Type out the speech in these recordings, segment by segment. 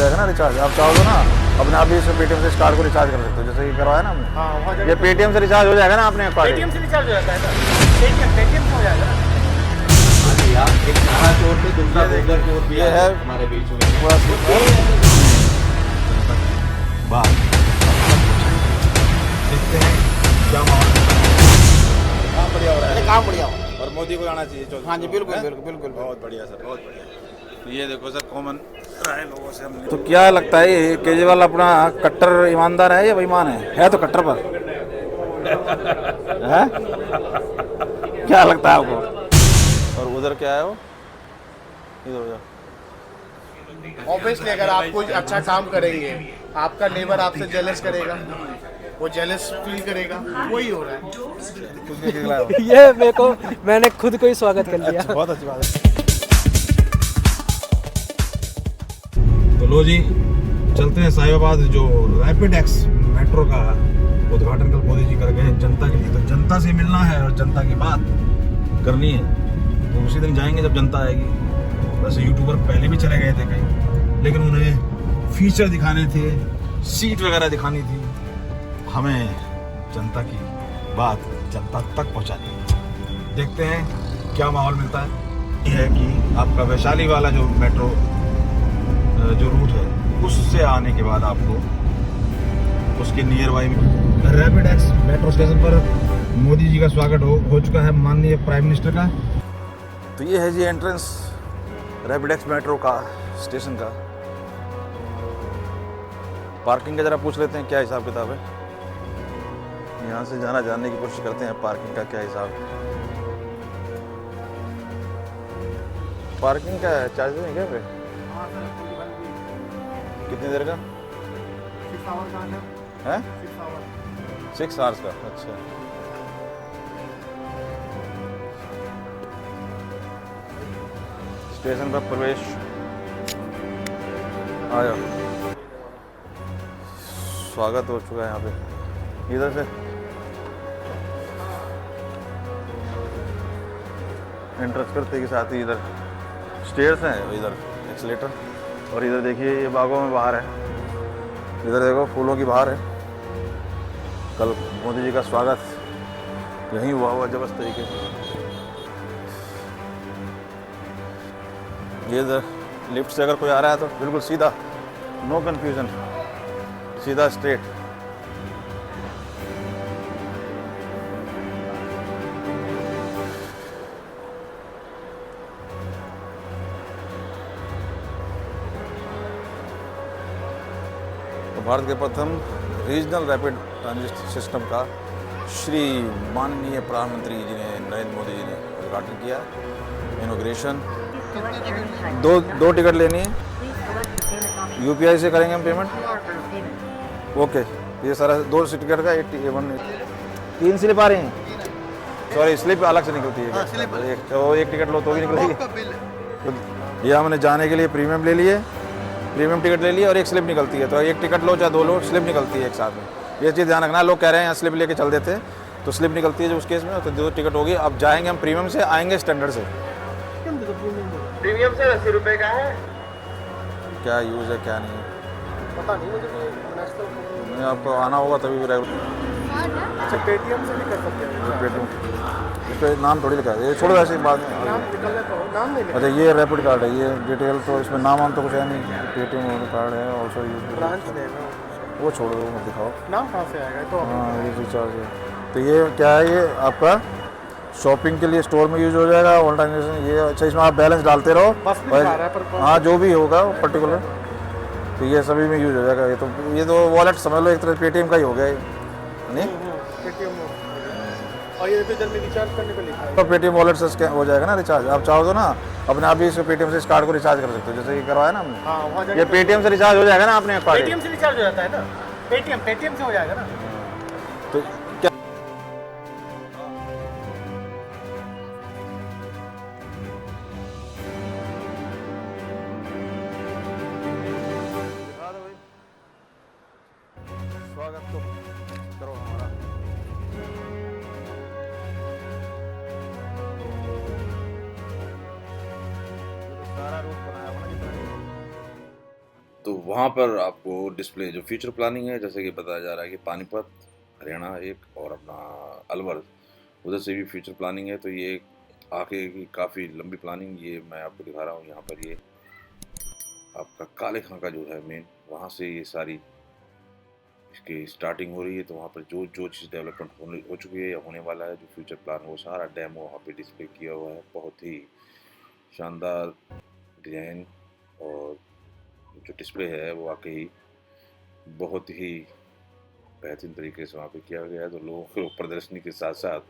जाएगा ना रिचार्ज। आप चाहो तो ना अपने आप भी इस पेटीएम से इस कार्ड को रिचार्ज कर सकते हो, जैसे कि करवाया ना हमने। हाँ वहाँ ये पेटीएम से रिचार्ज हो जाएगा ना अपने कार्ड। पेटीएम से रिचार्ज हो जाता है ना, पेटीएम से हो जाएगा ना। एक नया चोर से दूसरा गुजर चोर भी ये है है हमारे बीच में। पूरा वाह, देखते हैं क्या माहौल है। काम बढ़िया हो रहा है, काम बढ़िया हो। और मोदी को आना चाहिए 14। हाँ जी बिल्कुल हैं? बिल्कुल बिल्कुल। बहुत बढ़िया सर, बहुत बढ़िया। ये देखो सर, कॉमन राय लोगों से हमने। तो क्या लगता है ये केजरीवाल अपना कट्टर ईमानदार है या बेईमान है तो कट्टर पर है? क्या लगता है आपको? और उधर क्या है वो, इधर उधर ऑब्वियसली अगर आप कोई अच्छा काम करेंगे, आपका नेबर आपसे जेलस करेगा, वो जेलस फील करेगा, वही हो रहा है। कुछ नहीं निकला है वो। ये मेरे को, मैंने खुद को ही स्वागत कर लिया। बहुत अच्छी बात है। तो लो जी, चलते हैं साहिबाबाद। जो रैपिड एक्स मेट्रो का उद्घाटन कल मोदी जी कर गए जनता के लिए, तो जनता से मिलना है और जनता की बात करनी है। तो उसी दिन जाएंगे जब जनता आएगी। वैसे यूट्यूबर पहले भी चले गए थे कहीं, लेकिन उन्हें फीचर दिखाने थे, सीट वगैरह दिखानी थी। हमें जनता की बात जनता तक पहुंचानी है। देखते हैं क्या माहौल मिलता है। ये है कि आपका वैशाली वाला जो मेट्रो जो रूट है, उससे आने के बाद आपको उसके नियर बाई में रैपिड एक्स मेट्रो स्टेशन पर मोदी जी का स्वागत हो चुका है, माननीय प्राइम मिनिस्टर का। तो ये है जी एंट्रेंस रैपिड एक्स मेट्रो का स्टेशन का। पार्किंग का जरा पूछ लेते हैं क्या हिसाब किताब है। यहाँ से जानने की कोशिश करते हैं पार्किंग का क्या हिसाब। पार्किंग का चार्जेस है क्या पे? कितनी देर का है? 6 आवर्स का। अच्छा, स्टेशन पर प्रवेश। आ जाओ, स्वागत हो चुका है यहाँ पे। इधर से एंट्रेंस करते के साथ ही इधर स्टेयर्स हैं, इधर एक्सीलेटर, और इधर देखिए ये बागों में बाहर है। इधर देखो फूलों की बहार है। कल मोदी जी का स्वागत यहीं हुआ जबरदस्त तरीके से। ये इधर लिफ्ट से अगर कोई आ रहा है तो बिल्कुल सीधा, नो कंफ्यूजन, सीधा स्ट्रेट। तो भारत के प्रथम रीजनल रैपिड ट्रांजिट सिस्टम का श्री माननीय प्रधानमंत्री जी ने, नरेंद्र मोदी जी ने उद्घाटन किया। इनॉग्रेशन। दो टिकट लेनी है, यूपीआई से करेंगे हम पेमेंट। ओके, ये सारा 2 टिकट का 3 स्लिप आ रही हैं। सॉरी, स्लिप अलग से निकलती है। एक टिकट लो तो भी निकलेगी। तो ये हमने जाने के लिए प्रीमियम ले लिए, प्रीमियम टिकट ले लिए, और एक स्लिप निकलती है। तो एक टिकट लो चाहे 2 लो, स्लिप निकलती है एक साथ में। ये चीज़ ध्यान रखना। लोग कह रहे हैं यहाँ स्लिप लेके चल देते हैं, तो स्लिप निकलती है जो उस केस में। तो 2 टिकट होगी। अब जाएंगे हम प्रीमियम से, आएंगे स्टैंडर्ड से। प्रीमियम से 80 रुपए का है। क्या यूज़ है क्या नहीं है, पता नहीं मुझे, नहीं आपको आना होगा तभी रेगुलर। अच्छा पेटीएम से भी कर सकते हैं। पेटीएम इस पर नाम थोड़ी लिखा है, ये छोड़ो ऐसे ही बात में। नाम निकलने तो नाम नहीं अच्छा, ये रैपिड कार्ड है, ये डिटेल तो इसमें नाम तो कुछ है नहीं। पेटीएम कार्ड है, ऑल्सो यूज। ब्रांच देना, वो छोड़ दो, मत दिखाओ। नाम कहाँ से आएगा तो। हाँ, ये रिचार्ज है। तो ये क्या है, ये आपका शॉपिंग के लिए स्टोर में यूज हो जाएगा, ऑल ट्रांजेक्शन ये। अच्छा, इसमें आप बैलेंस डालते रहो, बस भी दिखा रहा है पर हाँ जो भी होगा पर्टिकुलर, तो ये सभी में यूज हो जाएगा। ये तो वॉलेट समझ लो, एक तरह पेटीएम का ही हो गया ये, नहीं? पेटीएम और ये इधर में रिचार्ज करने को लिखा है। तो पेटीएम वॉलेट से स्कैन हो जाएगा ना रिचार्ज। आप चाहो तो ना अपने आप भी इस पेटीएम से इस कार्ड को रिचार्ज कर सकते हो, जैसे कि करवाया ना हमने। हाँ वहाँ ये जाके पेटीएम से रिचार्ज हो जाएगा ना अपने कार्ड। पेटीएम से रिचार्ज हो जाता है ना, पेटीएम से हो जाएगा ना। तो क्या स्वागत तो करो हमारा। सारा रूट बनाया हुआ ना जितना भी। तो वहाँ पर आपको डिस्प्ले जो फ्यूचर प्लानिंग है, जैसे कि बताया जा रहा है कि पानीपत हरियाणा एक और अपना अलवर उधर से भी फ्यूचर प्लानिंग है। तो ये आगे की काफ़ी लंबी प्लानिंग ये मैं आपको दिखा रहा हूँ। यहाँ पर ये आपका काले खां का जो है मेन, वहाँ से ये सारी इसकी स्टार्टिंग हो रही है। तो वहाँ पर जो जो चीज़ डेवलपमेंट हो चुकी है या होने वाला है, जो फ्यूचर प्लान, वो सारा डेमो वहाँ पे डिस्प्ले किया हुआ है। बहुत ही शानदार डिजाइन और जो डिस्प्ले है वो वाकई बहुत ही बेहतरीन तरीके से वहाँ पे किया गया है। तो लोगों को प्रदर्शनी के साथ साथ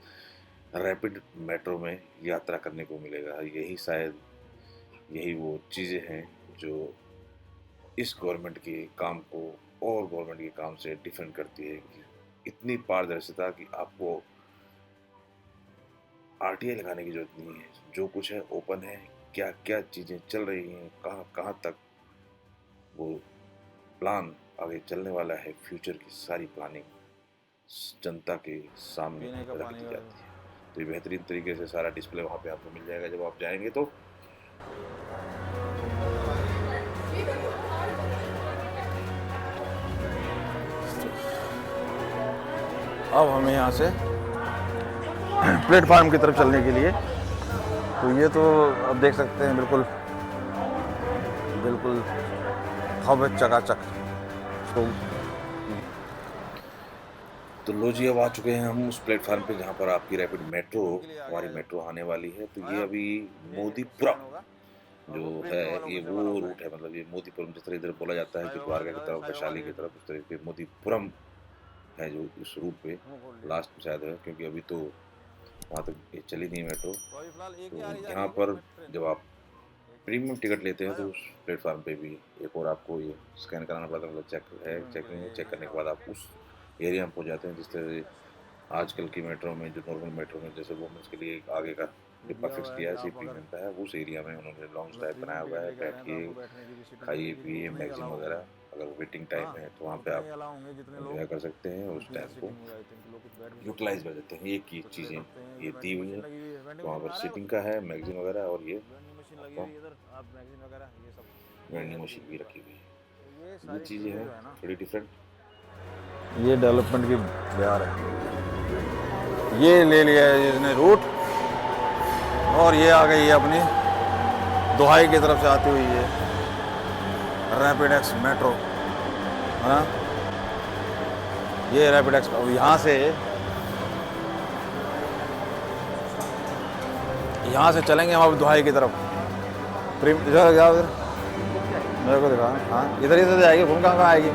रैपिड मेट्रो में यात्रा करने को मिलेगा। यही शायद यही वो चीज़ें हैं जो इस गवर्नमेंट के काम को और गवर्नमेंट के काम से डिफरेंट करती है कि इतनी पारदर्शिता कि आपको आरटीआई लगाने की जरूरत नहीं है। जो कुछ है ओपन है, क्या क्या चीज़ें चल रही हैं, कहाँ कहाँ तक वो प्लान आगे चलने वाला है, फ्यूचर की सारी प्लानिंग जनता के सामने रख दी जाती है। तो ये बेहतरीन तरीके से सारा डिस्प्ले वहाँ पे आपको मिल जाएगा जब आप जाएंगे। तो अब हमें यहाँ से प्लेटफार्म की तरफ चलने के लिए, तो ये तो अब देख सकते हैं बिल्कुल बिल्कुल हब चकाचक। तो लो जी, अब आ चुके हैं हम उस प्लेटफार्म पे जहाँ पर आपकी रैपिड मेट्रो, हमारी मेट्रो आने वाली है। तो ये अभी मोदीपुरम जो है ये वो रूट है, मतलब ये मोदीपुरम जिस तरह इधर बोला जाता है कि द्वारका की तरफ, वैशाली की तरफ, उस तरह के मोदीपुरम है जो इस रूट पे लास्ट में शायद है, क्योंकि अभी तो वहाँ तक ये चली नहीं मेट्रो। तो यहाँ पर जब आप प्रीमियम टिकट लेते हैं तो उस प्लेटफार्म पे भी एक और आपको ये स्कैन कराना पड़ता है, मतलब चेक करने के बाद आप उस एरिया में पहुँच जाते हैं। जिस तरह से आजकल की मेट्रो में, जो नॉर्मल मेट्रो में जैसे वुमेन्स के लिए आगे का डिब्बा फिक्स किया है, सिर्फ प्रीमियम का है, उस एरिया में उन्होंने लॉन्च टाइप बनाया हुआ है। बैठिए, खाइए पिए, मैगजीन वगैरह, अगर वेटिंग टाइम है तो वहाँ पे आप एंजॉय कर सकते हैं और उस टाइम को यूटिलाइज कर सकते हैं। ये की चीज़ें ये दी हुई हैं, तो वहाँ पर सिटिंग का है, मैगजीन वगैरह, और ये वेंडिंग मशीन भी रखी हुई है। ये चीज़ें हैं थोड़ी डिफरेंट। ये डेवलपमेंट की बिहार है। ये ले लिया है इसने रूट, और ये आ गई है अपनी दोहाई की तरफ से आती हुई है रैपिड एक्स मेट्रो। हाँ, ये रैपिड एक्स यहाँ से चलेंगे हम अब दोहाई की तरफ। इधर जाओ, इधर मेरे को दिखा। हाँ, इधर ही से जाएगी, घूम कहाँ आएगी,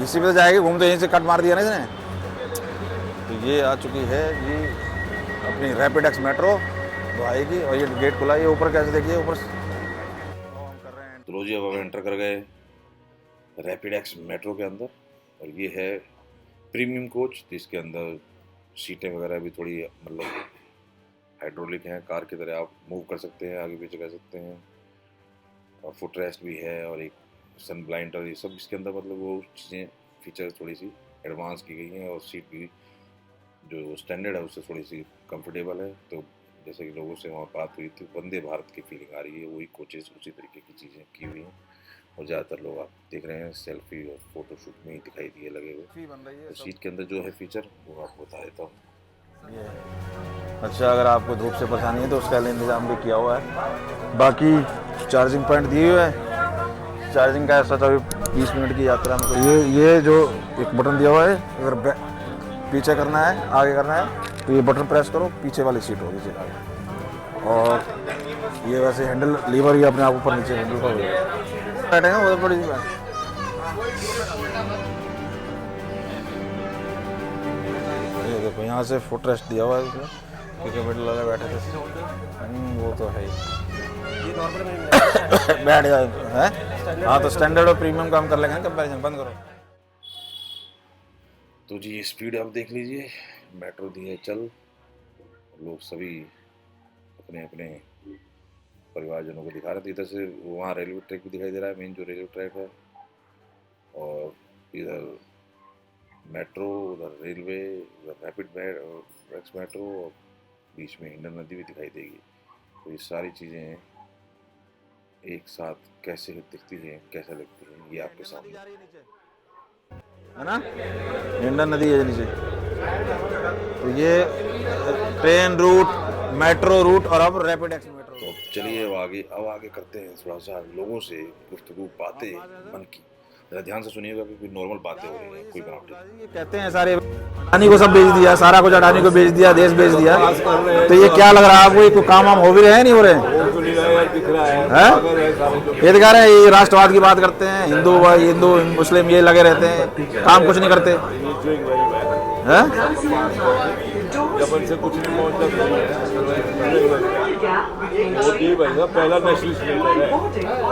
इसी पे जाएगी, घूम तो यहीं से कट मार दिया ना इसने। तो ये आ चुकी है ये अपनी रैपिड एक्स मेट्रो दोहाई की, और ये गेट खुला। ये ऊपर कैसे देखिए, ऊपर तो लो जी, अब हम एंटर कर गए रैपिड एक्स मेट्रो के अंदर। और ये है प्रीमियम कोच, जिसके अंदर सीटें वगैरह भी थोड़ी मतलब हाइड्रोलिक हैं, कार की तरह आप मूव कर सकते हैं, आगे पीछे कर सकते हैं, और फुट रेस्ट भी है, और एक सन ब्लाइंडर, ये सब इसके अंदर मतलब वो चीज़ें फीचर थोड़ी सी एडवांस की गई हैं। और सीट भी जो स्टैंडर्ड है उससे थोड़ी सी कंफर्टेबल है। तो जैसे कि लोगों से वहाँ बात हुई थी, वंदे भारत की फीलिंग आ रही है, वही कोचेज उसी तरीके की चीज़ें की हुई हैं। और ज़्यादातर लोग आप देख रहे हैं सेल्फी और फोटोशूट में ही दिखाई दिए लगे हुए। तो सीट के अंदर जो है फीचर वो आपको बता देता हूँ। अच्छा, अगर आपको धूप से परेशानी है तो उसका इंतजाम भी किया हुआ है। बाकी चार्जिंग पॉइंट दिए हुए है, चार्जिंग का ऐसा 20 मिनट की यात्रा में। तो ये जो एक बटन दिया हुआ है, अगर पीछे करना है आगे करना है तो ये बटन प्रेस करो, पीछे वाली सीट होगी सीट आगे। और ये वैसे हैंडल लीवर ही अपने आप ऊपर नीचे हैंडल का बैठेगा वो बड़ी ये देखो, यहाँ से फुट रेस्ट दिया हुआ है इसमें, क्योंकि मिडिल वाले बैठे थे। वो तो है ही बैठ जाए है। हाँ, तो स्टैंडर्ड और प्रीमियम का हम कर लेंगे कंपैरिजन। बंद करो। तो जी स्पीड आप देख लीजिए, मेट्रो दी है चल, लोग सभी अपने अपने परिवारजनों को दिखा रहे थे। इधर से वहाँ रेलवे ट्रैक भी दिखाई दे रहा है, मेन जो रेलवे ट्रैक है, और इधर मेट्रो, उधर रेलवे, उधर रैपिड एक्स मेट्रो, और बीच में हिंडन नदी भी दिखाई देगी। तो ये सारी चीज़ें एक साथ कैसे दिखती है, कैसे लगती है, ये आपके सामने है ना। हिंडन नदी है नीचे, तो ये ट्रेन रूट, मेट्रो रूट और अब रैपिड एक्स मेट्रो। तो चलिए अब आगे करते हैं थोड़ा सा लोगों से गुफ्तगू, बातें मन की। जरा ध्यान से सुनिएगा क्योंकि नॉर्मल बातें हो रही हैं, कोई बनावटी। ये कहते हैं सारे अडानी को सब बेच दिया, सारा कुछ अडानी को बेच दिया, देश बेच दिया, तो ये क्या लग रहा है आपको, कोई काम हो भी रहे हैं, नहीं हो रहे हैं? दिख रहा है ये दिखा रहे हैं, ये राष्ट्रवाद की बात करते हैं, हिंदू मुस्लिम ये लगे रहते हैं, काम कुछ नहीं करते हैं। जबन से कुछ नहीं पहुंचता। मोदी भाई पहला नेशनलिस्ट लीडर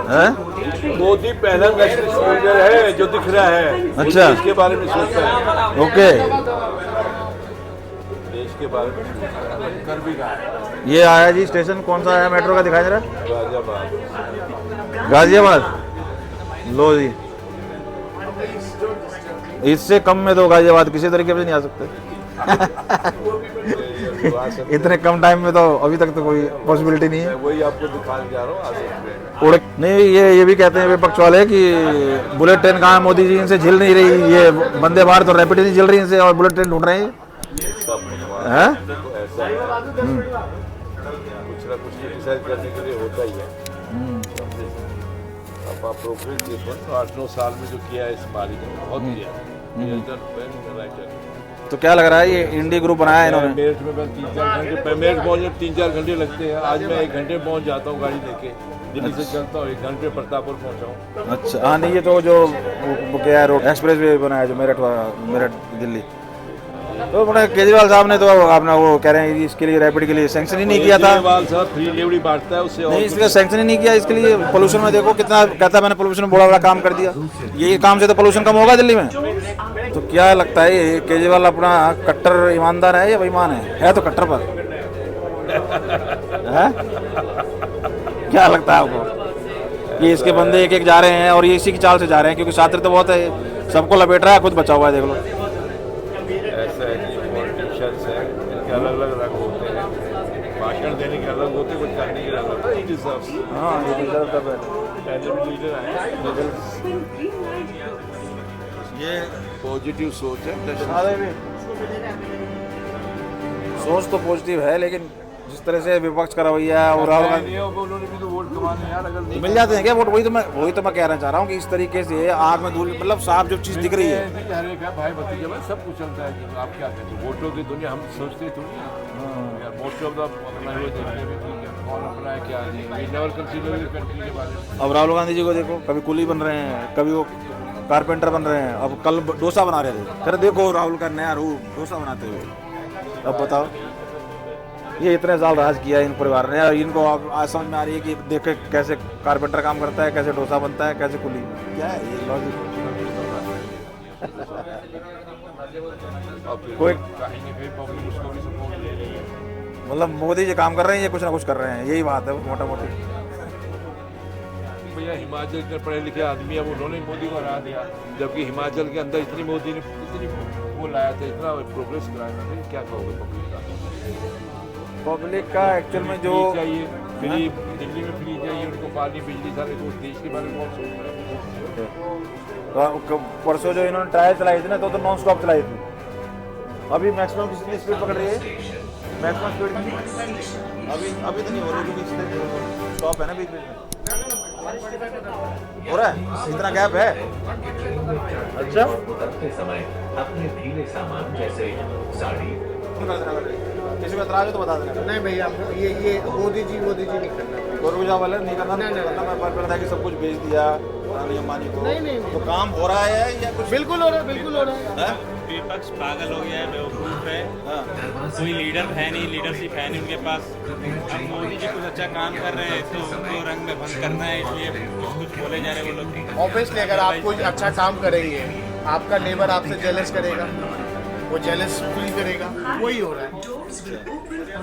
है, मोदी पहला नेशनलिस्ट लीडर है जो दिख रहा है। अच्छा, इसके बारे में सोचता है, ओके, देश के बारे में कर भी रहा है। ये आया जी स्टेशन, कौन सा है मेट्रो का दिखाई दे रहा है? गाजियाबाद। गाजियाबाद, लो जी, इससे कम में तो गाजियाबाद किसी तरीके से नहीं आ सकते। इतने कम टाइम में तो अभी तक तो कोई पॉसिबिलिटी नहीं है। वही आपको दिखाने जा रहा हूँ, आ सकते हैं। नहीं, ये भी कहते हैं विपक्ष वाले कि बुलेट ट्रेन कहाँ है, मोदी जी इनसे झिल नहीं रही, ये वंदे भारत और रैपिड नहीं झिल रही इनसे, और बुलेट ट्रेन ढूंढ रहे हैं। ऐसा कुछ ना कुछ क्रिटिसाइज करने के लिए होता ही है। अब आप प्रोग्रेस देखो तो 8-9 साल में जो किया है इस मालिक ने, बहुत किया। तो क्या लग रहा है, ये इंडी ग्रुप बनाया है इन्होंने? मेरठ में बस 3-4 घंटे, मेरठ पहुँचने 3-4 घंटे लगते हैं। आज मैं 1 घंटे पहुँच जाता हूँ गाड़ी लेके, दिल्ली से चलता हूँ 1 घंटे प्रतापपुर पहुँचा हूँ। अच्छा, हाँ, नहीं ये तो जो क्या है रोड एक्सप्रेस वे बनाया जो मेरठ दिल्ली, तो बड़ा केजरीवाल साहब ने तो आपने वो कह रहे हैं कि इसके लिए रैपिड के लिए सैंक्शन ही नहीं किया था। केजरीवाल साहब फ्री डिलीवरी बांटता है, उससे नहीं, इसलिए सैंक्शन ही नहीं किया इसके लिए। पोल्यूशन में देखो कितना कहता है, मैंने पोल्यूशन में बड़ा काम कर दिया, ये काम से तो पोल्यूशन कम होगा दिल्ली में। तो क्या लगता है ये केजरीवाल अपना कट्टर ईमानदार है या बेईमान है तो कट्टर पर है? क्या लगता है आपको कि इसके बंदे एक एक जा रहे हैं और ये इसी की चाल से जा रहे हैं, क्योंकि छात्र तो बहुत है, सबको लपेट रहा है, खुद बचा हुआ है, देख लो। ऐसा है कि पॉलिटिशियंस हैं, इनके अलग अलग रंग होते हैं, भाषण देने के अलग होते हैं, कुछ करने के अलग होते हैं। हाँ, ये डिजर्व कर रहे पहले भी लीडर आए, ये पॉजिटिव सोच है। सोच तो पॉजिटिव है, लेकिन जिस तरह से विपक्ष का रवैया है और राहुल गांधी, उन्होंने भी तो वोट कमाने यार, अगर नहीं मिल जाते हैं क्या वोट? वही तो मैं कहना चाह रहा हूँ कि इस तरीके से आग में धूल, मतलब साफ जो चीज दिख रही है, भाई भतीजे में सब कुछ चलता है कि आप क्या कहते हैं, वोटों की दुनिया हम सोचते तो यार, मोस्ट ऑफ द अपना हुए देखने में ठीक है, कौन अपना है क्या नहीं, नेवर कंसीडर कंट्री के बारे में। अब राहुल गांधी जी को देखो, कभी कुली बन रहे हैं, कभी वो कारपेंटर बन रहे हैं, अब कल डोसा बना रहे थे। फिर देखो राहुल का नया रूप डोसा बनाते हुए। अब बताओ, ये इतने साल राज किया इन परिवार ने, और इनको अब आज समझ में आ रही है कि देखे कैसे कारपेंटर काम करता है, कैसे डोसा बनता है, कैसे कुली, क्या है ये लॉजिक? कोई मतलब मोदी जी काम कर रहे हैं, ये कुछ ना कुछ कर रहे हैं, यही बात है मोटा मोटी। भैया हिमाचल के पढ़े लिखे आदमी है, उन्होंने मोदी को हरा दिया, जबकि हिमाचल के अंदर इतनी मोदी ने इतनी वो लाया था, इतना प्रोग्रेस कराया था। फिर क्या कहोगे पब्लिक का एक्चुअल में जो चाहिए, फ्री दिल्ली में फ्री चाहिए उनको, पानी बिजली सारे, तो देश के बारे में कौन सोच रहा है? परसों जो इन्होंने ट्रायल चलाई थी ना, तो नॉन स्टॉप चलाई थी। अभी मैक्सिमम कितनी स्पीड पकड़ रही है? मैक्सिमम स्पीड अभी तो नहीं हो रही, क्योंकि स्टॉप है ना बीच में। हो रहा है, इतना गैप है। अच्छा, समय अपने ढीले सामान जैसे साड़ी, किसी को एतराज हो तो बता देना। नहीं भैया, ये मोदी जी नहीं करना, गोरगुजा वाले नहीं करना, मैं बात करता है कि सब कुछ बेच दिया अंबानी को। नहीं, तो काम हो रहा है या कुछ? बिल्कुल हो रहा है, बिल्कुल हो रहा है। विपक्ष पागल हो गया है, बेवकूफ है, कोई लीडर है नहीं, लीडरशिप है नहीं उनके पास। अब मोदी जी कुछ अच्छा काम कर रहे हैं तो उनको रंग में भंग करना है, इसलिए कुछ बोले जा रहे हैं वो लोग। ऑब्वियसली अगर आप कुछ अच्छा काम करेंगे, आपका नेबर आपसे जेलस करेगा, वो जेलस फील करेगा, वही हो रहा है।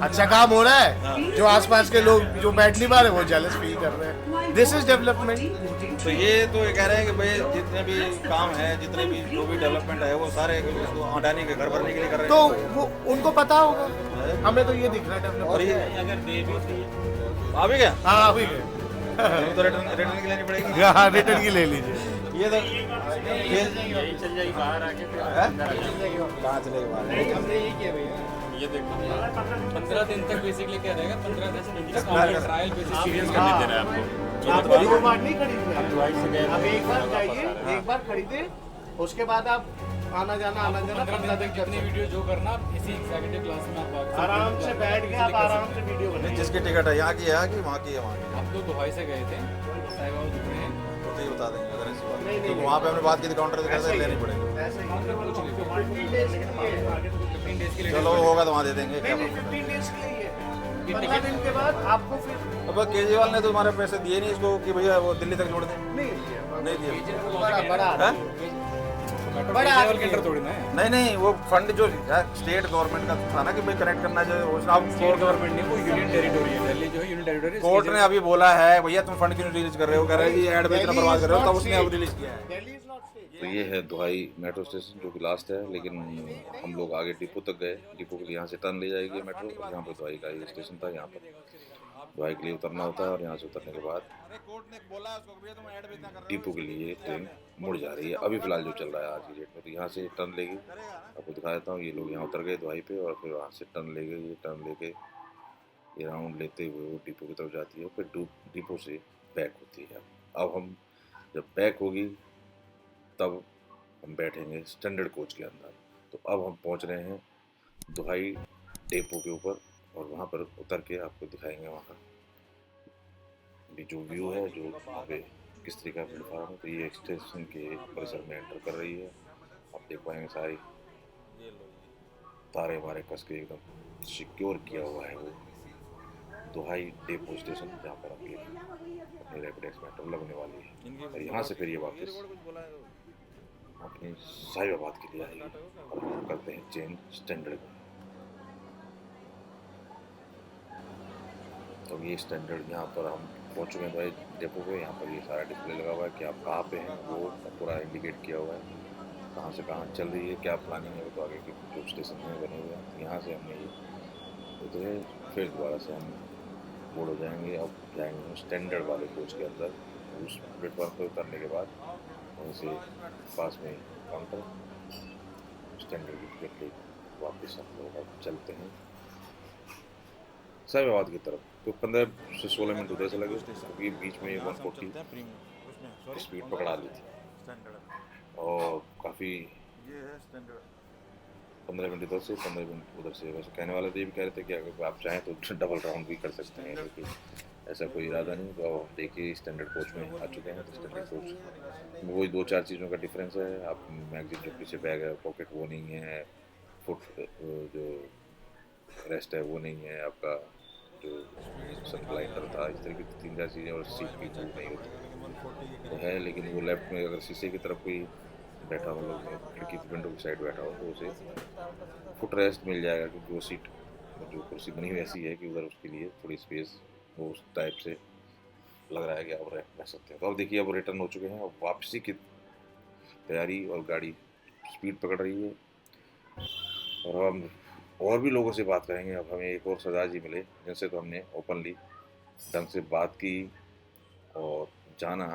अच्छा काम हो रहा है, जो आसपास के लोग जो बैठ नहीं पा रहे वो जेलस फील कर रहे हैं। This is development. तो ये कह रहे हैं कि भाई जितने भी काम है, जितने भी जो भी डेवलपमेंट है, वो सारे अडानी के घर भरने के लिए कर रहे हैं। तो वो उनको पता होगा, हमें तो ये दिख रहा है डेवलपमेंट। और ये अगर दे भी आ भी गया? हाँ, अभी तो रिटर्न की लेनी पड़ेगी। हाँ रिटर्न की ले लीजिए। ये तो यही चल जाएगी बाहर आके फिर कहाँ चलेगी बाहर? हमने यही किया भैया, ये देखो 15 दिन तक बेसिकली क्या रहेगा, 15 दिन तक ट्रायल बेसिस एक्सपीरियंस करने दे रहा है आपको। आपको 2 बार नहीं खरीदना आप है, दुबई से गए अब एक बार जाइए, एक बार खरीदे, उसके बाद आप आना जाना 15 दिन जितनी वीडियो जो करना आप इसी एग्जीक्यूटिव क्लास में आप आराम से बैठ के आप आराम से वीडियो नहीं, बनाइए। जिसकी टिकट है यहाँ की है कि वहाँ की है वहाँ की, आप लोग दुबई से गए थे, साहिब बाबा दुबई हैं, वो तो ही बता देंगे अगर ऐसी बात। नहीं, तो नहीं। वहाँ पे हमने बात की थी काउंटर दिखा ऐसे ही लेनी पड़ेगी। ऐसे ही 15 डेज के लिए, 15 डेज के लिए चलो होगा तो वहाँ दे देंगे। क्या नहीं 15 डेज के लिए, 15 दिन के बाद आपको फिर अब केजरीवाल ने तो हमारे पैसे दिए नहीं इसको कि भैया वो दिल्ली तक जोड़ दें। नहीं दिए बड़ा हैं? बड़ा केजरीवाल के अंडर थोड़ी ना है, नहीं वो फंड जो स्टेट गवर्नमेंट का था ना कि भाई कनेक्ट करना चाहिए उसने। अब स्टेट गवर्नमेंट नहीं, वो यूनियन टेरिटोरी है, दिल्ली जो है यूनियन टेरिटोरी। कोर्ट ने अभी बोला है भैया तुम फंड क्यों रिलीज कर रहे हो, कह रहे हैं जी एड में इतना बर्बाद कर रहे हो, तब उसने अब रिलीज किया है। Delhi is not state. तो ये है दुहाई मेट्रो स्टेशन जो कि लास्ट है, लेकिन हम लोग आगे डिपो तक गए। डिपो के लिए यहाँ से टर्न ले जाएगी मेट्रो, और यहाँ पर दुहाई का ये स्टेशन था, यहाँ पर दुहाई के लिए उतरना होता है और यहाँ से उतरने के बाद डिपो के लिए ट्रेन मुड़ जा रही है। अभी फिलहाल जो चल रहा है आज की डेट में, तो यहाँ से टर्न लेगी, आपको दिखा देता हूँ। ये लोग यहाँ उतर गए दुहाई पे और फिर वहाँ से टर्न ले गए, ये टर्न लेके ये राउंड लेते हुए वो डिपो की तरफ जाती है, फिर डिपो से बैक होती है। अब हम जब बैक होगी तब हम बैठेंगे स्टैंडर्ड कोच के अंदर। तो अब हम पहुंच रहे हैं दुहाई डिपो के ऊपर और वहां पर उतर के आपको दिखाएंगे वहाँ का भी जो व्यू है, जो वहाँ पे किस तरीके का प्लेटफॉर्म है। तो ये स्टेशन के परिसर में एंटर कर रही है, आप देख पाएंगे सारी तारे हमारे कस के एकदम सिक्योर किया हुआ है वो दुहाई डिपो स्टेशन, जहाँ पर अपनी रैपिड एक्स मेट्रो लगने वाली है। और यहाँ से फिर ये वापस अपनी साहिबाबाद के लिए आएगी और हम करते हैं चेंज स्टैंडर्ड में। तो ये स्टैंडर्ड यहाँ पर हम पहुँच चुके हैं भाई डिपो पे। यहाँ पर ये सारा डिस्प्ले लगा हुआ है कि आप कहाँ पे हैं, वो पूरा इंडिकेट किया हुआ है, कहाँ से कहाँ चल रही है, क्या प्लानिंग है, वो तो आगे के जो स्टेशन में बने हुए हैं। तो यहाँ से हमने ये उतरे, फिर दोबारा से हम बोर्ड हो जाएंगे, अब जाएंगे स्टैंडर्ड वाले कोच के अंदर। उस प्लेटफॉर्म पर उतरने के बाद वहीं से पास में काउंटर स्टैंडर्ड की टिकट लेकर वापस हम लोग अब चलते हैं साहिबाबाद की तरफ। तो 15 से 16 मिनट उधर से लगे क्योंकि बीच में 140 स्पीड पकड़ा ली थी और काफ़ी 15 मिनट इधर से 15 मिनट उधर से। वैसे कहने वाले तो ये भी कह रहे थे कि अगर आप चाहें तो डबल राउंड भी कर सकते हैं, लेकिन ऐसा कोई इरादा नहीं। तो देखिए स्टैंडर्ड कोच में आ चुके हैं। तो स्टैंडर्ड कोच में वही 2-4 चीज़ों का डिफरेंस है। आप मैगजीन जो पीछे बैग है, पॉकेट वो नहीं है, फुट जो रेस्ट है वो नहीं है, आपका जो सनलाइटर था, इस तरह की 3-4 चीज़ें, और सीट भी मूव नहीं होती तो है। लेकिन वो लेफ्ट में अगर शीशे की तरफ कोई बैठा हो, मतलब खिड़की विंडो की साइड बैठा हो, तो उसे फुट रेस्ट मिल जाएगा, क्योंकि वो सीट जो कुर्सी बनी हुई ऐसी है कि उधर उसके लिए थोड़ी स्पेस वो उस टाइप से लग रहा है कि आप रह सकते हैं। तो अब देखिए अब रिटर्न हो चुके हैं, अब वापसी की तैयारी और गाड़ी स्पीड पकड़ रही है और हम और भी लोगों से बात करेंगे। अब हमें एक और सरदार जी मिले जिनसे तो हमने ओपनली ढंग से बात की और जाना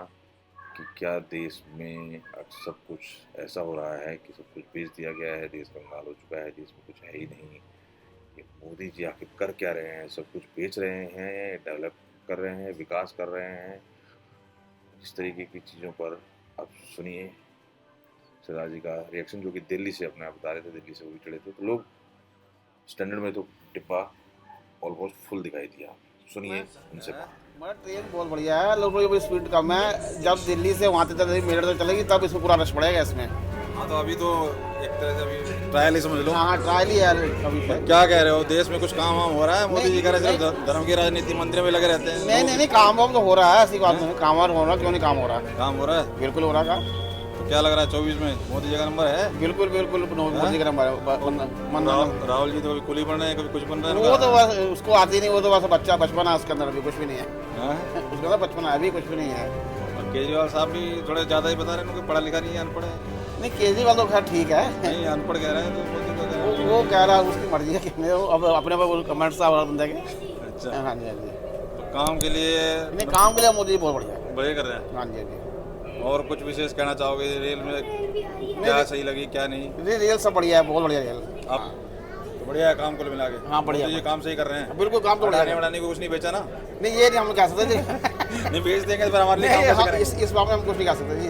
कि क्या देश में सब कुछ ऐसा हो रहा है कि सब कुछ बेच दिया गया है, देश कंगाल हो चुका है, देश में कुछ है ही नहीं। ये मोदी जी आखिर कर क्या रहे हैं, सब कुछ बेच रहे हैं, डेवलप कर रहे हैं, विकास कर रहे हैं, इस तरीके की चीज़ों पर अब सुनिए सरदार जी का रिएक्शन, जो कि दिल्ली से अपने आप बता रहे थे, दिल्ली से वो भी चढ़े थे। तो लोग स्टैंडर्ड में तो डिब्बा ऑलमोस्ट फुल दिखाई दिया, सुनिए उनसे बात। हमारा ट्रेन बहुत बढ़िया है, लोगों की स्पीड कम है। जब दिल्ली से वहाँ तक मेरठ तक चलेगी तब इसमें पूरा रश पड़ेगा इसमें। हाँ तो अभी तो एक तरह से अभी ट्रायल ही समझ लो। हाँ ट्रायल ही है अभी तक। क्या कह रहे हो, देश में कुछ काम वाम हो रहा है? मोदी जी कह रहे हैं धर्म की राजनीति, मंदिरों में लगे रहते हैं। नहीं काम वाम तो हो रहा है, ऐसी बात नहीं। काम वाम हो रहा है, क्यों नहीं काम हो रहा है? काम हो रहा है, बिल्कुल हो रहा है काम। तो क्या लग रहा है 24 में मोदी जी का नंबर है? बिल्कुल मोदी जी का नंबर है। राहुल जी तो कभी कुली बन रहे हैं, कभी कुछ बन रहे हैं। वो तो बस उसको आती नहीं, वो तो बस बच्चा बचपन है उसके अंदर, अभी कुछ भी नहीं है। उसके अंदर बचपन है, अभी कुछ भी नहीं है। और केजरीवाल साहब भी थोड़े ज़्यादा ही बता रहे हैं कि पढ़ा लिखा नहीं है, अनपढ़ है। नहीं केजरीवाल तो खैर ठीक है, नहीं अनपढ़ कह रहे हैं तो मोदी को कह रहे हैं। वो कह रहा है उसकी मर्जी है, अब अपने कमेंट्स आ रहा बंदे के। अच्छा हाँ जी हाँ जी। तो काम के लिए नहीं, काम के लिए मोदी जी बहुत बढ़िया है। बढ़िया कर रहे हैं। हाँ जी, हाँ जी। और कुछ विशेष कहना चाहोगे रेल में, क्या सही लगी क्या नहीं? रेल सब बढ़िया है, बहुत बढ़िया रेल। आप तो बढ़िया है काम को मिला के। हाँ, बढ़िया। ये काम सही कर रहे हैं, बिल्कुल काम तो बढ़िया है। बढ़ाने को कुछ नहीं बेचा ना? नहीं, ये नहीं हम कह सकते जी। नहीं बेच देंगे तो फिर हमारे लिए काम नहीं, कैसे हम करेंगे? इस मामले में हम कुछ नहीं कह सकते हैं?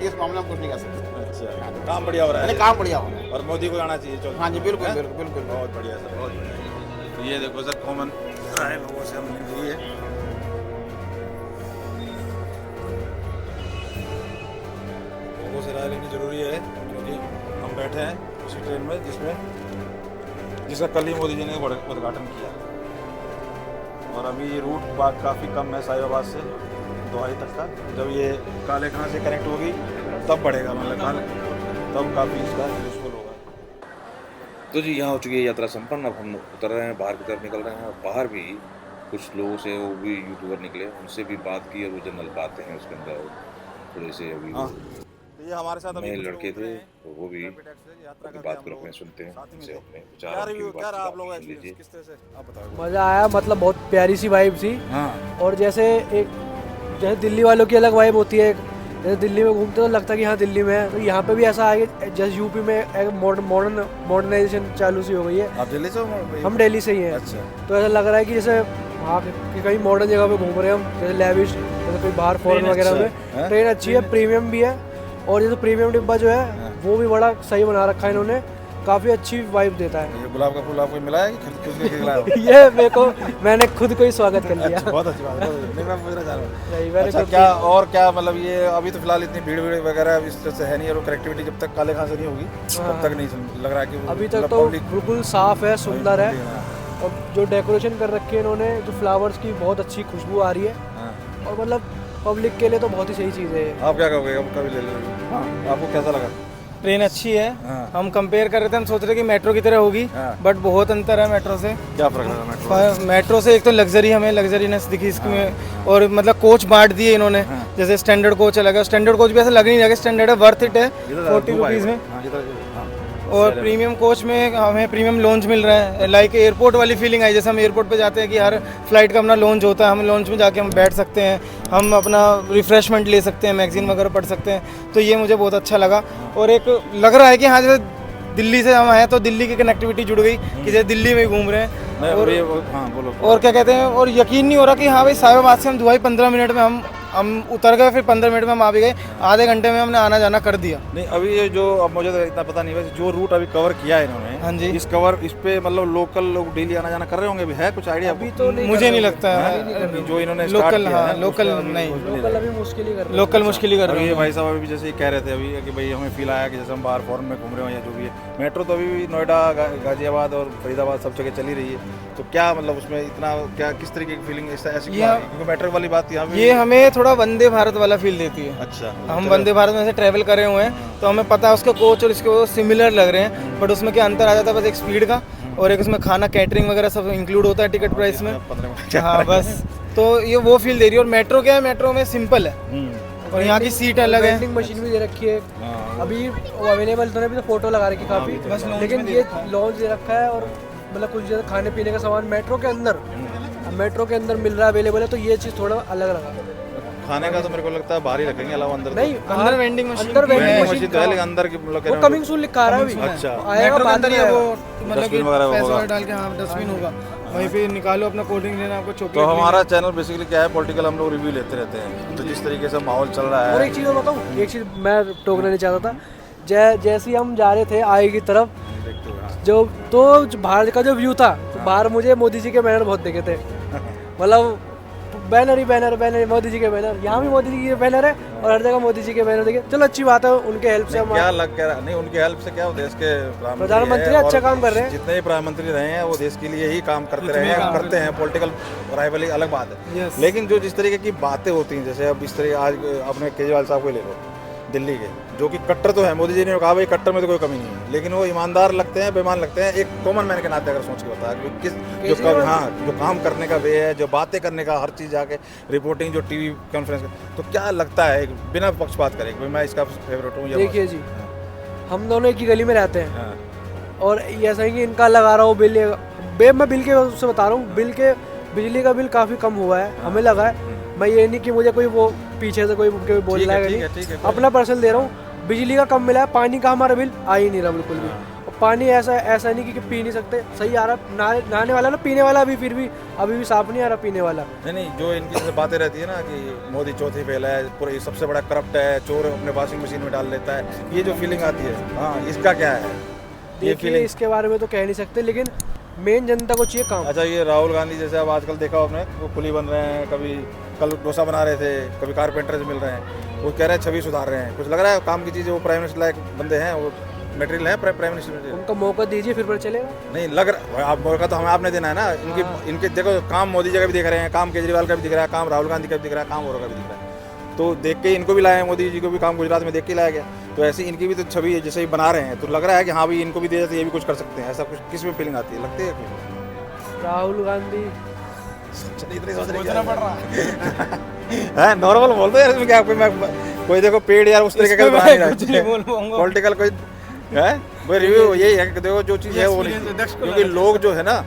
जी। इस मामले में हम कुछ नहीं कह सकते। अच्छा, काम बढ़िया हो रहा नहीं, है काम बढ़िया हो रहा है। और मोदी को जाना चाहिए। चलो हाँ जी, बिल्कुल हैं? बिल्कुल बिल्कुल। बहुत बढ़िया सर, बहुत बढ़िया। तो ये देखो सर, कॉमन राय लोगों से हमने ली है। लोगों से राय लेनी जरूरी है क्योंकि हम बैठे हैं उसी ट्रेन में जिसका कल ही मोदी जी ने उद्घाटन किया। और अभी ये रूट बात काफ़ी कम है साहिबाबाद से दोहाई तक का। जब ये काले खां से कनेक्ट होगी तब बढ़ेगा, मतलब तब काफ़ी इसका यूजफुल होगा। तो जी यहाँ हो चुकी है यात्रा संपन्न। अब हम उतर रहे हैं, बाहर की तरफ निकल रहे हैं और बाहर भी कुछ लोगों से, वो भी यूट्यूबर निकले, उनसे भी बात की और वो जनरल बातें हैं उसके अंदर थोड़े से अभी ये हमारे साथ नए लड़के थे तो वो भी अपनी बात को अपने सुनते हैं, उनसे अपने विचार आप लोग सुन लीजिए। किस तरह से आप बताओ। मज़ा आया, मतलब बहुत प्यारी सी वाइब थी। हाँ, और जैसे दिल्ली वालों की अलग वाइब होती है, जैसे दिल्ली में घूमते तो लगता है कि हाँ दिल्ली में है, तो यहाँ पे भी ऐसा है कि जैसे यूपी में एक मॉडर्नाइजेशन चालू सी हो गई है। आप दिल्ली से हो? हम दिल्ली से ही हैं। अच्छा, तो ऐसा लग रहा है कि जैसे वहाँ कि कहीं मॉडर्न जगह पे घूम रहे हैं हम, जैसे लेविश, जैसे कोई बाहर फॉरेन वगैरह में। ट्रेन अच्छी है, प्रीमियम भी है। और जैसे प्रीमियम डिब्बा जो है वो भी बड़ा सही बना रखा है इन्होंने, काफ़ी अच्छी वाइब देता है। ये गुलाब का फूल आपको मिला है कि खुद के खिलाया हो? ये मेरे को, मैंने खुद को ही स्वागत कर लिया। बहुत अच्छी बात है। नहीं, मैं पूछना चाह रहा हूँ सही, मैंने अच्छा खुद क्या और क्या, मतलब ये अभी तो फिलहाल इतनी भीड़ वगैरह इस तरह से है नहीं, और कनेक्टिविटी जब तक काले खां से नहीं होगी तब तक नहीं लग रहा है कि अभी तक तो बिल्कुल साफ है, सुंदर है। और जो डेकोरेशन कर रखी है इन्होंने, जो फ्लावर्स की बहुत अच्छी खुशबू आ रही है। और मतलब पब्लिक के लिए तो बहुत ही सही चीज़ है। आप क्या कहोगे? अब कभी ले लो, आपको कैसा लगा? ट्रेन अच्छी है। हाँ। हम कंपेयर कर रहे थे, हम सोच रहे कि मेट्रो की तरह होगी, बट बहुत अंतर है मेट्रो से। क्या फर्क लगा मेट्रो से? एक तो लग्जरी, हमें लग्जरीनेस दिखी इसमें। और मतलब कोच बांट दिए इन्होंने, जैसे स्टैंडर्ड कोच अलग है, स्टैंडर्ड कोच भी ऐसा लग नहीं रहा कि स्टैंडर्ड है, वर्थ इट है 40 रुपीज़ में। और प्रीमियम कोच में हमें प्रीमियम लॉन्च मिल रहा है, लाइक एयरपोर्ट वाली फीलिंग आई, जैसे हम एयरपोर्ट पे जाते हैं कि हर फ्लाइट का अपना लॉन्च होता है, हम लॉन्च में जाके हम बैठ सकते हैं, हम अपना रिफ्रेशमेंट ले सकते हैं, मैगजीन वगैरह पढ़ सकते हैं। तो ये मुझे बहुत अच्छा लगा। और एक लग रहा है कि हाँ, जैसे दिल्ली से हम आए तो दिल्ली की कनेक्टिविटी जुड़ गई कि जैसे दिल्ली में ही घूम रहे हैं। और क्या कहते हैं, और यकीन नहीं हो रहा कि हाँ भाई साहिबाबाद से हम दुबई 15 मिनट में हम उतर गए, फिर 15 मिनट में हम आ भी गए, आधे घंटे में हमने आना जाना कर दिया। नहीं अभी ये जो, अब मुझे तो इतना पता नहीं, वैसे जो रूट अभी कवर किया है इन्होंने, हाँ जी, इस पे मतलब लोकल लोग डेली आना जाना कर रहे होंगे, अभी है कुछ आइडिया? अभी तो मुझे नहीं लगता है जो इन्होंने लोकल, हाँ लोकल नहीं, लोकल अभी मुश्किल ही कर रहे हैं। लोकल मुश्किल ही कर रहे ये हैं। भाई साहब अभी जैसे कह रहे थे अभी कि भाई हमें फील आया कि जैसे हम बाहर फॉरेन में घूम रहे हो या जो भी है। मेट्रो तो अभी भी नोएडा, गाजियाबाद और फरीदाबाद सब जगह चली रही है, तो क्या मतलब उसमें इतना क्या, किस तरीके की फीलिंग ऐसी क्योंकि मेट्रो वाली बात यहाँ पे ये हमें थोड़ा वंदे भारत वाला फील देती है। अच्छा, हम वंदे भारत में से ट्रैवल करे हुए हैं तो हमें पता है उसके कोच और इसके वो सिमिलर लग रहे हैं, बट उसमें क्या अंतर आ जाता है बस एक स्पीड का, और एक उसमें खाना कैटरिंग वगैरह सब इंक्लूड होता है टिकट प्राइस में। 15 मिनट। हाँ बस, तो ये वो फील दे रही है। और मेट्रो क्या है, मेट्रो में सिंपल है और यहाँ की सीट अलग है। वेंडिंग मशीन भी दे रखी है अभी, वो अवेलेबल तो नहीं, अभी तो फोटो लगा रखी काफ़ी, लेकिन ये लॉन्च दे रखा है। और मतलब कुछ जैसे खाने पीने का सामान मेट्रो के अंदर मिल रहा है, अवेलेबल है, तो ये चीज़ थोड़ा अलग लगा। खाने का तो मेरे को लगता है बाहर ही रखेंगे, अलावा अंदर नहीं, अंदर वेंडिंग मशीन अंदर वेंडिंग मशीन तो है, लेकिन अंदर की मतलब वो कमिंग सून लिखा रहा है अभी। अच्छा, आएगा मेट्रो के बाद अंदर में ही है वो, आएगा। मतलब कि डस्टबिन वगैरह पैसे होगा। वगैरह डाल के, हाँ डस्टबिन होगा, वहीं पे निकालो अपना कोल्ड ड्रिंक लेना, आपको तो चॉकलेट। हमारा चैनल बेसिकली क्या है, पॉलिटिकल हम लोग रिव्यू लेते रहते हैं, तो जिस तरीके से माहौल चल रहा और है। एक चीज़ मैं बताऊँ, एक चीज़ मैं टोकना नहीं चाहता था, जैसे ही हम जा रहे थे आगे की तरफ, जो बाहर का जो व्यू था, तो बाहर मुझे मोदी जी के बैनर बहुत दिखे थे, मतलब बैनर ही बैनर मोदी जी के बैनर, यहाँ भी मोदी जी के बैनर है और हर जगह मोदी जी के बैनर देखे। चलो अच्छी बात है, उनके हेल्प से हम क्या लग क्या नहीं, उनकी हेल्प से क्या, वो देश के प्रधानमंत्री अच्छा काम कर रहे हैं। जितने भी प्रधानमंत्री रहे हैं वो देश के लिए ही काम करते रहे हैं, करते हैं। पॉलिटिकल राइवली अलग बात है, लेकिन जो जिस तरीके की बातें होती हैं, जैसे अब इस तरह आज अपने केजरीवाल साहब को ले लो, दिल्ली के, जो कि कट्टर तो है, मोदी जी ने कहा भाई कट्टर में तो कोई कमी नहीं है, लेकिन वो ईमानदार लगते हैं, बेईमान लगते हैं। एक कॉमन मैन के नाते अगर सोच के बताया कि किस जो काम करने का वे है, जो बातें करने का, हर चीज़ जाके रिपोर्टिंग, जो टीवी कॉन्फ्रेंस, तो क्या लगता है बिना पक्षपात करे कि मैं इसका फेवरेट हूँ? देखिए जी, हम दोनों एक ही गली में रहते हैं और ये ऐसा है कि इनका लगा रहा हूँ बिल, मैं बिल के उससे बता रहा हूँ, बिल के बिजली का बिल काफ़ी कम हुआ है, हमें लगा है। मैं ये नहीं कि मुझे कोई वो पीछे से कोई बोल रहा है, नहीं, अपना पर्सनल दे रहा हूँ। बिजली का कम मिला है, पानी का हमारा बिल आ ही नहीं रहा बिल्कुल भी। और पानी ऐसा नहीं कि पी नहीं सकते, सही आ रहा, नहाने वाला ना, पीने वाला भी फिर भी अभी भी साफ नहीं आ रहा पीने वाला। नहीं, जो इनकी जैसे बातें रहती है ना कि मोदी चौथी फेल है, पूरा सबसे बड़ा करप्ट है, चोर अपने वॉशिंग मशीन में डाल लेता है, ये जो फीलिंग आती है, हाँ, इसका क्या है ये फीलिंग? इसके बारे में तो कह नहीं सकते, लेकिन मेन जनता को चाहिए काम। अच्छा, ये राहुल गांधी जैसे अब आजकल देखा आपने, वो पुली बन रहे हैं, कभी कल डोसा बना रहे थे, कभी कारपेंटर से मिल रहे हैं, वो कह रहे हैं छवि सुधार रहे हैं। कुछ लग रहा है काम की चीज़, वो प्राइम मिनिस्टर लायक बंदे हैं, वो मटेरियल है प्राइम मिनिस्टर। उनको मौका दीजिए फिर चलेगा। नहीं लग रहा, आप मौका तो हमें आपने देना है ना। इनके देखो काम मोदी जी का भी दिख रहे हैं, काम केजरीवाल का भी दिख रहा है, काम राहुल गांधी का भी दिख रहा है, काम औरों का भी दिख रहा है। तो देख के इनको भी लाया, मोदी जी को भी काम गुजरात में देख के लाया गया, तो ऐसे इनकी भी तो छवि है, जैसे ही बना रहे हैं, तो लग रहा है कि हाँ भाई इनको भी दे देते, ये भी कुछ कर सकते हैं। ऐसा कुछ किस में फीलिंग आती है, लगती है कुछ? राहुल गांधी सोचना पड़ रहा है नॉर्मल बोलते हैं इसमें क्या, कोई देखो पेड़ यार उस तरीके का पॉलिटिकल कोई है, भाई रिव्यू यही है कि देखो जो चीज़ है वो नहीं, क्योंकि लोग जो है ना,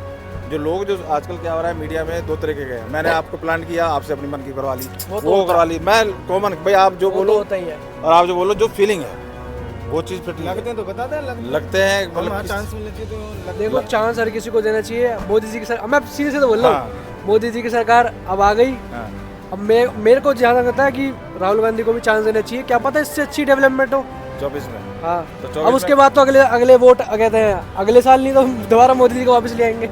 जो आजकल क्या हो रहा है मीडिया में, दो तरीके के हैं। मैंने आपको प्लान किया, आपसे अपनी मन की करवा ली, वो करवा ली, मैं कॉमन भाई आप जो बोलो और आप जो बोलो, जो फीलिंग है वो चीज़ फिट लगते हैं तो बताते हैं, लगते हैं, मतलब चांस मिलना चाहिए तो देखो चांस हर किसी को देना चाहिए। मोदी जी की सरकार, मैं सीधे से तो बोल रहा हूँ, मोदी जी की सरकार अब आ गई। अब मेरे को जहाँ तक लगता है कि राहुल गांधी को भी चांस देना चाहिए, क्या पता इससे अच्छी डेवलपमेंट हो 24 में। हाँ, तो अब उसके बाद तो अगले वोट कहते हैं अगले साल, नहीं तो दोबारा मोदी जी को वापस ले आएंगे।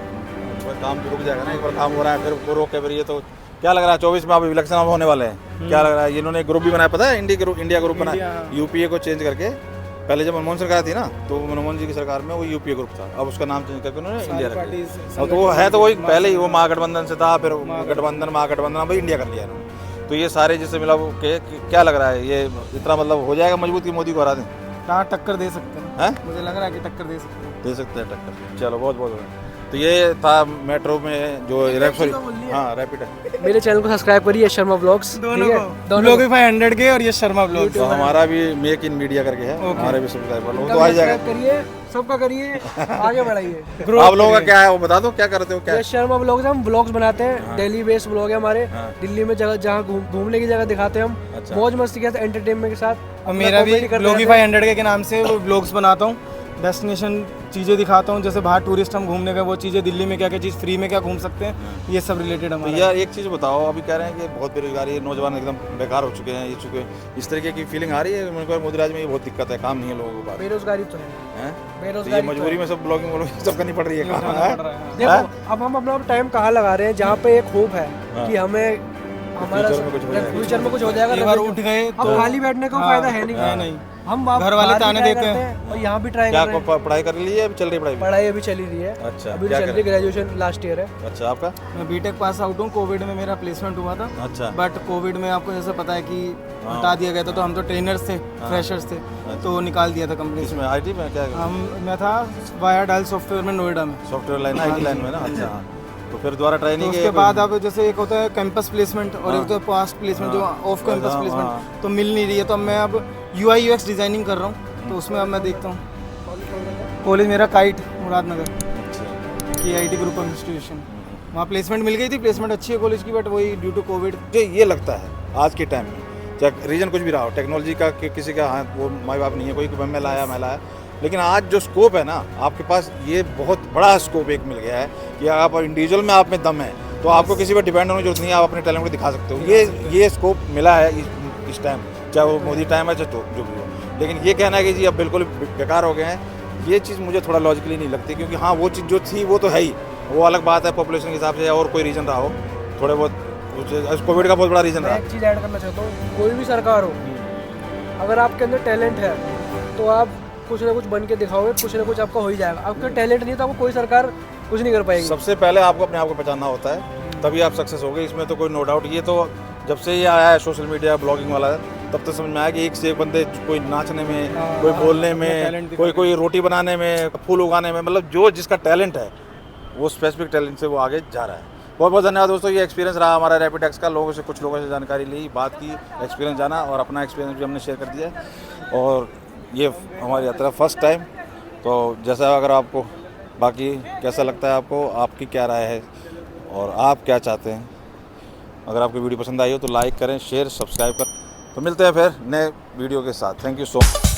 काम तो रुक जाएगा ना, एक बार काम हो रहा है फिर वो रोक के फिर ये तो क्या लग रहा है 24 में अब इलेक्शन होने वाले हैं, क्या लग रहा है? इन्होंने ग्रुप भी बनाया, पता है, इंडिया ग्रुप बनाया, यूपीए को चेंज करके। पहले जब मनमोहन सरकार थी ना, तो मनमोहन जी की सरकार में वो यूपीए ग्रुप था, अब उसका नाम चेंज करके उन्होंने इंडिया रख दिया। तो वो है तो वही पहले ही वो महागठबंधन से था, फिर महागठबंधन भाई इंडिया कर लिया इन्होंने। तो ये सारे जिससे मिला के क्या लग रहा है, ये इतना मतलब हो जाएगा मजबूत कि मोदी को हरा दें? हाँ, टक्कर दे सकते हैं, मुझे लग रहा है कि टक्कर दे सकते हैं टक्कर। चलो बहुत बहुत तो ये था मेट्रो में जो रैपिड है। मेरे चैनल को सब्सक्राइब करिए, शर्मा ब्लॉग्स, दोनों को 500 के, और ये शर्मा ब्लॉग्स, तो हमारा भी मेक इन मीडिया करके है, हमारे भी सब्सक्राइबर हो तो आ जाएगा, करिए, सबका करिए, आगे बढ़ाइए। आप लोगों का क्या है वो बता दो, क्या करते हो? क्या शर्मा ब्लॉग्स, हम ब्लॉग्स बनाते हैं, डेली बेस्ड ब्लॉग है हमारे, दिल्ली में जगह जहाँ घूमने की जगह दिखाते हैं हम, मौज मस्ती के साथ, एंटरटेनमेंट के साथ। और मेरा भी ब्लॉगिफाई 100 के नाम से वो ब्लॉग्स बनाता हूँ, डेस्टिनेशन चीज़ें दिखाता हूँ, जैसे बाहर टूरिस्ट हम घूमने का, वो चीज़ें दिल्ली में क्या क्या चीज़ फ्री में क्या घूम सकते हैं, ये सब रिलेटेड हमारा। तो यार एक चीज़ बताओ, अभी कह रहे हैं कि बहुत बेरोजगारी, नौजवान एकदम बेकार हो चुके हैं, इस तरीके की फीलिंग आ रही है मेरे को? मोदी राज में ये बहुत दिक्कत है, काम नहीं है लोगों के पास, बेरोजगारी तो है, बेरोजगारी तो मजबूरी में सब ब्लॉगिंग सब करनी पड़ रही है। देखो अब हम अपना टाइम कहाँ लगा रहे हैं, जहाँ पे एक होप है कि हमें हमारा फ्यूचर में कुछ हो जाएगा, उठ गए तो खाली बैठने का फायदा है नहीं, हम घर वाले ताने देते हैं और यहाँ भी ट्राई कर रहे हैं। पढ़ाई कर ली है, अभी चल रही पढ़ाई अभी चली रही है। अच्छा, अभी चल रही, ग्रेजुएशन लास्ट ईयर है। अच्छा, आपका? मैं बीटेक पास आउट हूँ, कोविड में मेरा प्लेसमेंट हुआ था। अच्छा, बट कोविड में आपको जैसे पता है कि हटा दिया गया था, तो हम तो ट्रेनर्स थे, फ्रेशर्स थे, तो निकाल दिया था कंपनी में। आईटी में क्या? मैं था वाया डाल सॉफ्टवेयर में, नोएडा में, सॉफ्टवेयर लाइन, आईटी लाइन में ना। अच्छा, तो फिर दोबारा ट्राई नहीं किया? उसके बाद अब जैसे एक होता है कैंपस प्लेसमेंट और एक होता है पास्ट प्लेसमेंट, जो ऑफ कैंपस प्लेसमेंट, तो मिल नहीं रही है, तो अब मैं अब UI UX डिजाइनिंग कर रहा हूँ, तो उसमें अब मैं देखता हूँ। कॉलेज मेरा kite Muradnagar, KIT group of institution, वहाँ प्लेसमेंट मिल गई थी, प्लेसमेंट अच्छी है कॉलेज की, बट वही ड्यू टू कोविड। ये लगता है आज के टाइम में, चाहे रीजन कुछ भी रहा हो, टेक्नोलॉजी का किसी का हाथ वो माँ बाप नहीं है, कोई मैं लाया, लेकिन आज जो स्कोप है ना आपके पास, ये बहुत बड़ा स्कोप एक मिल गया है कि आप इंडिविजुअल में आप में दम है, तो आपको किसी पर डिपेंड होने की जरूरत नहीं है, आप अपने टैलेंट को दिखा सकते हो। ये स्कोप मिला है इस टाइम, चाहे वो मोदी टाइम है, चाहे जो भी हो। लेकिन ये कहना है कि जी अब बिल्कुल बेकार हो गए हैं, ये चीज़ मुझे थोड़ा लॉजिकली नहीं लगती, क्योंकि हाँ वो चीज़ जो थी वो तो है ही, वो अलग बात है पॉपुलेशन के हिसाब से, और कोई रीज़न रहा हो, थोड़े बहुत कोविड का बहुत बड़ा रीज़न रहा। एक चीज़ ऐड करना चाहता हूँ, कोई भी सरकार हो, अगर आपके अंदर टैलेंट है तो आप कुछ ना कुछ बन के दिखाओगे, कुछ ना कुछ आपका हो ही जाएगा। आपका टैलेंट नहीं तो आपको कोई सरकार कुछ नहीं कर पाएगी। सबसे पहले आपको अपने आप को पहचानना होता है, तभी आप सक्सेस हो गए, इसमें तो कोई नो डाउट। ये तो जब से ये आया है सोशल मीडिया ब्लॉगिंग वाला, तब तो समझ में आया कि एक से एक बंदे, कोई नाचने में, कोई बोलने में, कोई रोटी बनाने में, फूल उगाने में, मतलब जो जिसका टैलेंट है वो स्पेसिफिक टैलेंट से वो आगे जा रहा है। बहुत बहुत धन्यवाद दोस्तों, ये एक्सपीरियंस रहा हमारा रैपिडेक्स का, कुछ लोगों से जानकारी ली, बात की, एक्सपीरियंस जाना, और अपना एक्सपीरियंस भी हमने शेयर कर दिया। और ये हमारी यात्रा फर्स्ट टाइम, तो जैसा अगर आपको बाकी कैसा लगता है, आपको आपकी क्या राय है और आप क्या चाहते हैं। अगर आपको वीडियो पसंद आई हो तो लाइक करें, शेयर, सब्सक्राइब करें। तो मिलते हैं फिर नए वीडियो के साथ। Thank you so much.